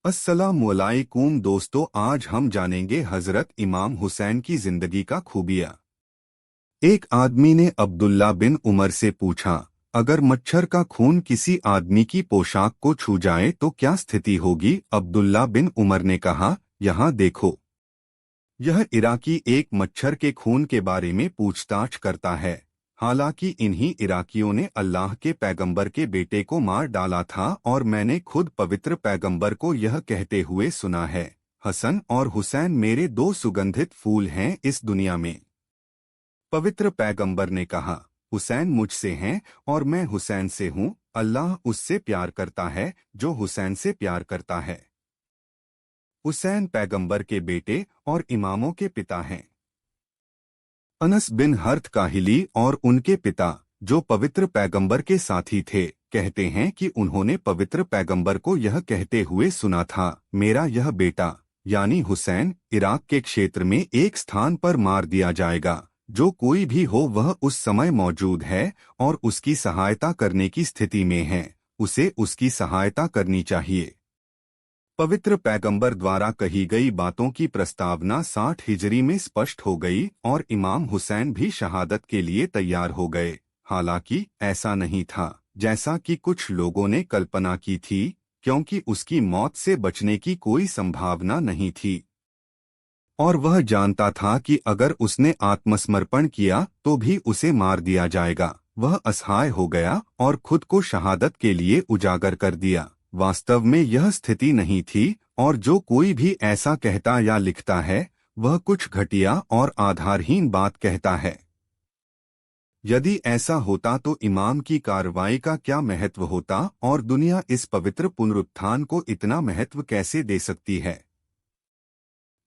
अस्सलामुअलैकुम दोस्तों, आज हम जानेंगे हजरत इमाम हुसैन की जिंदगी का खूबियाँ। एक आदमी ने अब्दुल्ला बिन उमर से पूछा, अगर मच्छर का खून किसी आदमी की पोशाक को छू जाए तो क्या स्थिति होगी? अब्दुल्ला बिन उमर ने कहा, यहाँ देखो। यह इराकी एक मच्छर के खून के बारे में पूछताछ करता है। हालांकि इन्हीं इराकियों ने अल्लाह के पैगंबर के बेटे को मार डाला था और मैंने खुद पवित्र पैगंबर को यह कहते हुए सुना है, हसन और हुसैन मेरे दो सुगंधित फूल हैं इस दुनिया में। पवित्र पैगंबर ने कहा, हुसैन मुझसे हैं और मैं हुसैन से हूँ। अल्लाह उससे प्यार करता है जो हुसैन से प्यार करता है। हुसैन पैगंबर के बेटे और इमामों के पिता हैं। अनस बिन हर्थ काहिली और उनके पिता, जो पवित्र पैगंबर के साथी थे, कहते हैं कि उन्होंने पवित्र पैगंबर को यह कहते हुए सुना था, मेरा यह बेटा यानी हुसैन इराक के क्षेत्र में एक स्थान पर मार दिया जाएगा। जो कोई भी हो वह उस समय मौजूद है और उसकी सहायता करने की स्थिति में है, उसे उसकी सहायता करनी चाहिए। पवित्र पैगंबर द्वारा कही गई बातों की प्रस्तावना 60 हिजरी में स्पष्ट हो गई और इमाम हुसैन भी शहादत के लिए तैयार हो गए। हालांकि ऐसा नहीं था जैसा कि कुछ लोगों ने कल्पना की थी, क्योंकि उसकी मौत से बचने की कोई संभावना नहीं थी और वह जानता था कि अगर उसने आत्मसमर्पण किया तो भी उसे मार दिया जाएगा। वह असहाय हो गया और खुद को शहादत के लिए उजागर कर दिया। वास्तव में यह स्थिति नहीं थी और जो कोई भी ऐसा कहता या लिखता है वह कुछ घटिया और आधारहीन बात कहता है। यदि ऐसा होता तो इमाम की कार्रवाई का क्या महत्व होता और दुनिया इस पवित्र पुनरुत्थान को इतना महत्व कैसे दे सकती है?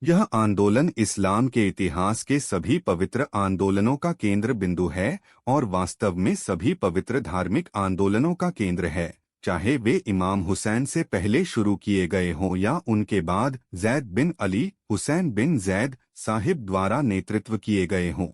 यह आंदोलन इस्लाम के इतिहास के सभी पवित्र आंदोलनों का केंद्र बिंदु है और वास्तव में सभी पवित्र धार्मिक आंदोलनों का केंद्र है, चाहे वे इमाम हुसैन से पहले शुरू किए गए हों या उनके बाद जैद बिन अली हुसैन बिन जैद साहिब द्वारा नेतृत्व किए गए हों।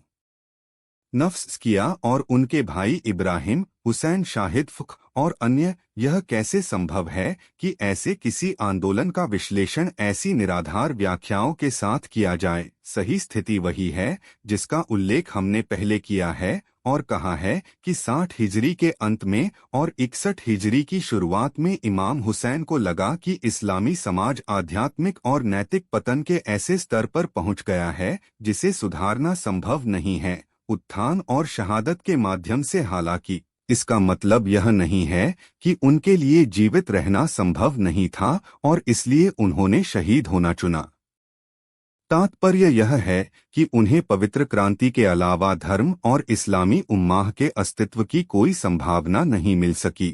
नफ्स किया और उनके भाई इब्राहिम हुसैन शाहिद फुक और अन्य, यह कैसे संभव है कि ऐसे किसी आंदोलन का विश्लेषण ऐसी निराधार व्याख्याओं के साथ किया जाए? सही स्थिति वही है जिसका उल्लेख हमने पहले किया है और कहा है कि 60 हिजरी के अंत में और 61 हिजरी की शुरुआत में इमाम हुसैन को लगा कि इस्लामी समाज आध्यात्मिक और नैतिक पतन के ऐसे स्तर पर पहुंच गया है जिसे सुधारना संभव नहीं है, उत्थान और शहादत के माध्यम से। हालांकि इसका मतलब यह नहीं है कि उनके लिए जीवित रहना संभव नहीं था और इसलिए उन्होंने शहीद होना चुना। तात्पर्य यह है कि उन्हें पवित्र क्रांति के अलावा धर्म और इस्लामी उम्माह के अस्तित्व की कोई संभावना नहीं मिल सकी।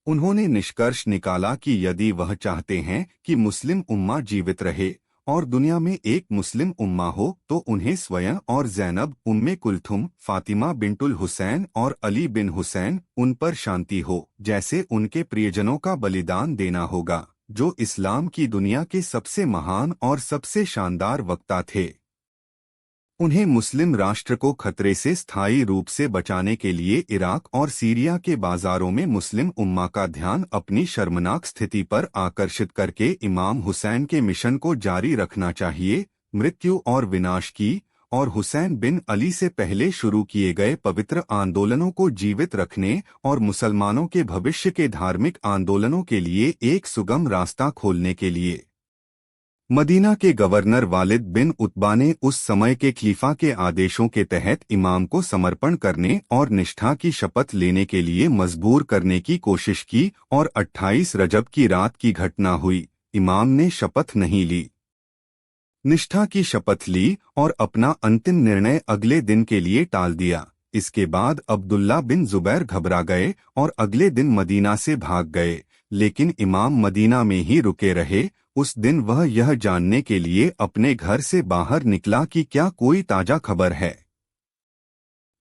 उन्होंने निष्कर्ष निकाला कि यदि वह चाहते हैं कि मुस्लिम उम्मा जीवित रहे और दुनिया में एक मुस्लिम उम्मा हो तो उन्हें स्वयं और ज़ैनब उम्मे कुलथुम फातिमा बिंटुल हुसैन और अली बिन हुसैन उन पर शांति हो जैसे उनके प्रियजनों का बलिदान देना होगा, जो इस्लाम की दुनिया के सबसे महान और सबसे शानदार वक्ता थे। उन्हें मुस्लिम राष्ट्र को खतरे से स्थायी रूप से बचाने के लिए इराक और सीरिया के बाजारों में मुस्लिम उम्मा का ध्यान अपनी शर्मनाक स्थिति पर आकर्षित करके इमाम हुसैन के मिशन को जारी रखना चाहिए, मृत्यु और विनाश की, और हुसैन बिन अली से पहले शुरू किए गए पवित्र आंदोलनों को जीवित रखने और मुसलमानों के भविष्य के धार्मिक आंदोलनों के लिए एक सुगम रास्ता खोलने के लिए। मदीना के गवर्नर वालिद बिन उतबा ने उस समय के खलीफा के आदेशों के तहत इमाम को समर्पण करने और निष्ठा की शपथ लेने के लिए मजबूर करने की कोशिश की और 28 रजब की रात की घटना हुई। इमाम ने शपथ नहीं ली, निष्ठा की शपथ ली और अपना अंतिम निर्णय अगले दिन के लिए टाल दिया। इसके बाद अब्दुल्ला बिन जुबैर घबरा गए और अगले दिन मदीना से भाग गए, लेकिन इमाम मदीना में ही रुके रहे। उस दिन वह यह जानने के लिए अपने घर से बाहर निकला कि क्या कोई ताजा खबर है।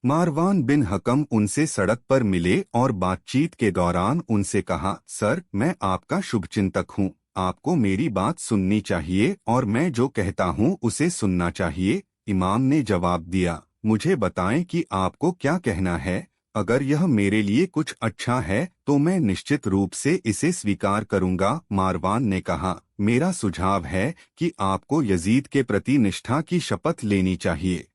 मारवान बिन हकम उनसे सड़क पर मिले और बातचीत के दौरान उनसे कहा, सर, मैं आपका शुभचिंतक हूँ, आपको मेरी बात सुननी चाहिए और मैं जो कहता हूँ उसे सुनना चाहिए। इमाम ने जवाब दिया, मुझे बताएं कि आपको क्या कहना है। अगर यह मेरे लिए कुछ अच्छा है तो मैं निश्चित रूप से इसे स्वीकार करूंगा। मारवान ने कहा, मेरा सुझाव है कि आपको यजीद के प्रति निष्ठा की शपथ लेनी चाहिए।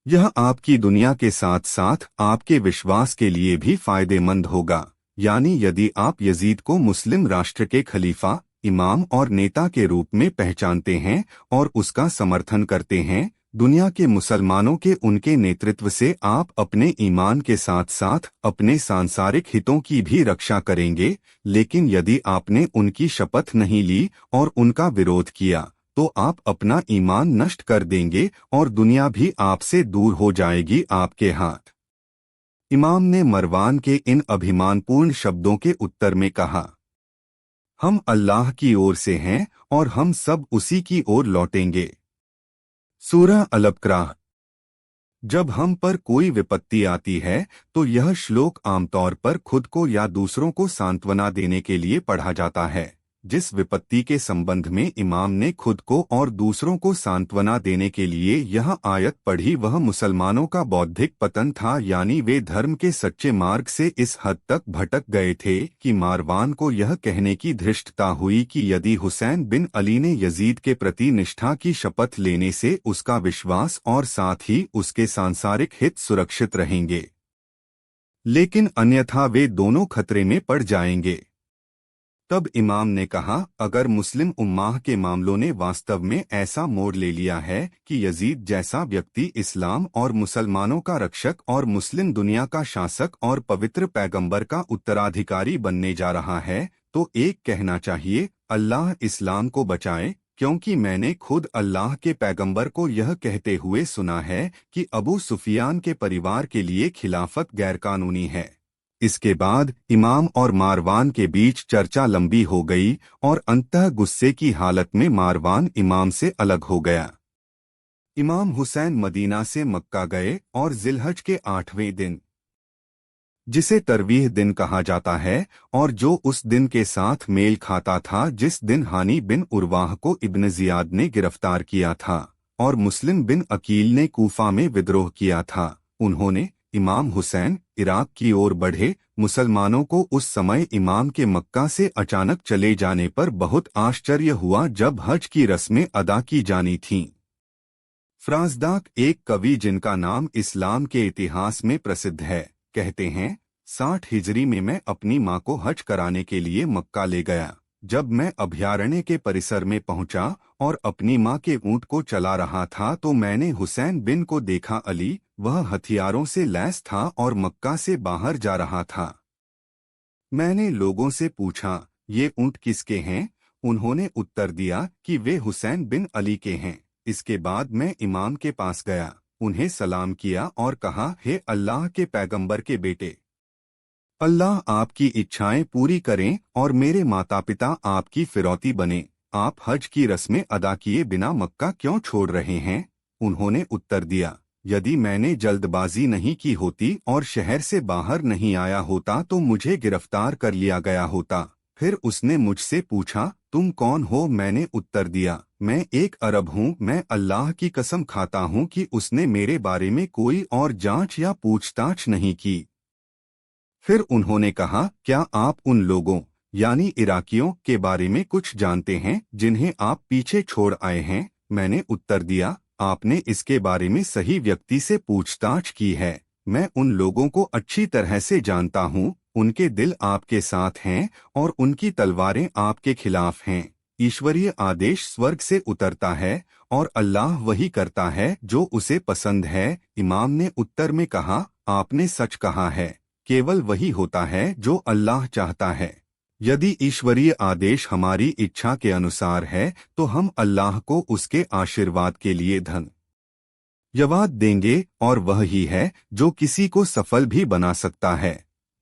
यह आपकी दुनिया के साथ साथ आपके विश्वास के लिए भी फायदेमंद होगा। यानी यदि आप यजीद को मुस्लिम राष्ट्र के खलीफा, इमाम और नेता के रूप में पहचानते हैं और उसका समर्थन करते हैं, दुनिया के मुसलमानों के उनके नेतृत्व से आप अपने ईमान के साथ साथ अपने सांसारिक हितों की भी रक्षा करेंगे। लेकिन यदि आपने उनकी शपथ नहीं ली और उनका विरोध किया तो आप अपना ईमान नष्ट कर देंगे और दुनिया भी आपसे दूर हो जाएगी आपके हाथ। इमाम ने मरवान के इन अभिमानपूर्ण शब्दों के उत्तर में कहा, हम अल्लाह की ओर से हैं और हम सब उसी की ओर लौटेंगे। सूरह अल-बकरा। जब हम पर कोई विपत्ति आती है तो यह श्लोक आमतौर पर खुद को या दूसरों को सांत्वना देने के लिए पढ़ा जाता है। जिस विपत्ति के संबंध में इमाम ने खुद को और दूसरों को सांत्वना देने के लिए यह आयत पढ़ी वह मुसलमानों का बौद्धिक पतन था, यानी वे धर्म के सच्चे मार्ग से इस हद तक भटक गए थे कि मारवान को यह कहने की धृष्टता हुई कि यदि हुसैन बिन अली ने यजीद के प्रति निष्ठा की शपथ लेने से उसका विश्वास और साथ ही उसके सांसारिक हित सुरक्षित रहेंगे, लेकिन अन्यथा वे दोनों खतरे में पड़ जाएंगे। तब इमाम ने कहा, अगर मुस्लिम उम्माह के मामलों ने वास्तव में ऐसा मोड़ ले लिया है कि यजीद जैसा व्यक्ति इस्लाम और मुसलमानों का रक्षक और मुस्लिम दुनिया का शासक और पवित्र पैगंबर का उत्तराधिकारी बनने जा रहा है, तो एक कहना चाहिए, अल्लाह इस्लाम को बचाए, क्योंकि मैंने खुद अल्लाह के पैगंबर को यह कहते हुए सुना है कि अबू सुफियान के परिवार के लिए खिलाफत गैरकानूनी है। इसके बाद इमाम और मारवान के बीच चर्चा लंबी हो गई और अंततः गुस्से की हालत में मारवान इमाम से अलग हो गया। इमाम हुसैन मदीना से मक्का गए और जिलहज के 8वें दिन, जिसे तरवीह दिन कहा जाता है और जो उस दिन के साथ मेल खाता था जिस दिन हानी बिन उरवाह को इब्न जियाद ने गिरफ्तार किया था और मुस्लिम बिन अकील ने कूफा में विद्रोह किया था, उन्होंने इमाम हुसैन इराक की ओर बढ़े। मुसलमानों को उस समय इमाम के मक्का से अचानक चले जाने पर बहुत आश्चर्य हुआ जब हज की रस्में अदा की जानी थीं। फ्रांसदाक, एक कवि जिनका नाम इस्लाम के इतिहास में प्रसिद्ध है, कहते हैं, 60 हिजरी में मैं अपनी माँ को हज कराने के लिए मक्का ले गया। जब मैं अभयारण्य के परिसर में पहुंचा और अपनी माँ के ऊंट को चला रहा था तो मैंने हुसैन बिन को देखा। अली, वह हथियारों से लैस था और मक्का से बाहर जा रहा था। मैंने लोगों से पूछा, ये ऊंट किसके हैं? उन्होंने उत्तर दिया कि वे हुसैन बिन अली के हैं। इसके बाद मैं इमाम के पास गया, उन्हें सलाम किया और कहा, हे अल्लाह के पैगंबर के बेटे, अल्लाह आपकी इच्छाएं पूरी करें और मेरे माता पिता आपकी फिरौती बने। आप हज की रस्में अदा किए बिना मक्का क्यों छोड़ रहे हैं? उन्होंने उत्तर दिया, यदि मैंने जल्दबाजी नहीं की होती और शहर से बाहर नहीं आया होता तो मुझे गिरफ्तार कर लिया गया होता। फिर उसने मुझसे पूछा, तुम कौन हो? मैंने उत्तर दिया, मैं एक अरब हूँ। मैं अल्लाह की कसम खाता हूँ कि उसने मेरे बारे में कोई और जांच या पूछताछ नहीं की। फिर उन्होंने कहा, क्या आप उन लोगों यानी इराकियों के बारे में कुछ जानते हैं जिन्हें आप पीछे छोड़ आए हैं? मैंने उत्तर दिया, आपने इसके बारे में सही व्यक्ति से पूछताछ की है। मैं उन लोगों को अच्छी तरह से जानता हूँ, उनके दिल आपके साथ हैं और उनकी तलवारें आपके खिलाफ हैं। ईश्वरीय आदेश स्वर्ग से उतरता है और अल्लाह वही करता है जो उसे पसंद है। इमाम ने उत्तर में कहा, आपने सच कहा है, केवल वही होता है जो अल्लाह चाहता है। यदि ईश्वरीय आदेश हमारी इच्छा के अनुसार है तो हम अल्लाह को उसके आशीर्वाद के लिए धन्यवाद देंगे और वह ही है जो किसी को सफल भी बना सकता है।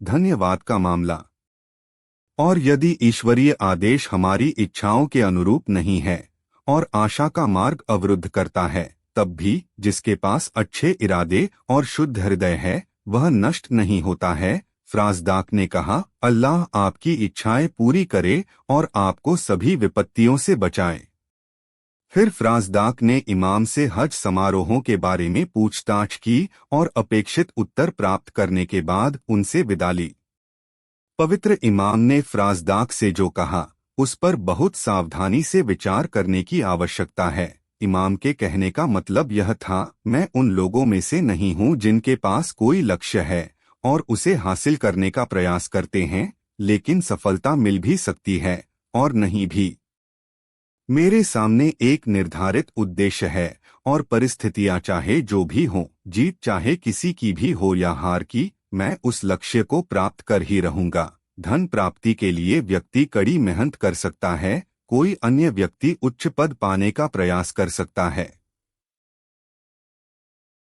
धन्यवाद का मामला। और यदि ईश्वरीय आदेश हमारी इच्छाओं के अनुरूप नहीं है और आशा का मार्ग अवरुद्ध करता है, तब भी जिसके पास अच्छे इरादे और शुद्ध हृदय है वह नष्ट नहीं होता है। फ्रांसदाक ने कहा, अल्लाह आपकी इच्छाएं पूरी करे और आपको सभी विपत्तियों से बचाए। फिर फराजदाक ने इमाम से हज समारोहों के बारे में पूछताछ की और अपेक्षित उत्तर प्राप्त करने के बाद उनसे विदा ली। पवित्र इमाम ने फराजदाक से जो कहा उस पर बहुत सावधानी से विचार करने की आवश्यकता है। इमाम के कहने का मतलब यह था, मैं उन लोगों में से नहीं हूँ जिनके पास कोई लक्ष्य है और उसे हासिल करने का प्रयास करते हैं, लेकिन सफलता मिल भी सकती है और नहीं भी। मेरे सामने एक निर्धारित उद्देश्य है और परिस्थितियां चाहे जो भी हों, जीत चाहे किसी की भी हो या हार की, मैं उस लक्ष्य को प्राप्त कर ही रहूंगा। धन प्राप्ति के लिए व्यक्ति कड़ी मेहनत कर सकता है, कोई अन्य व्यक्ति उच्च पद पाने का प्रयास कर सकता है।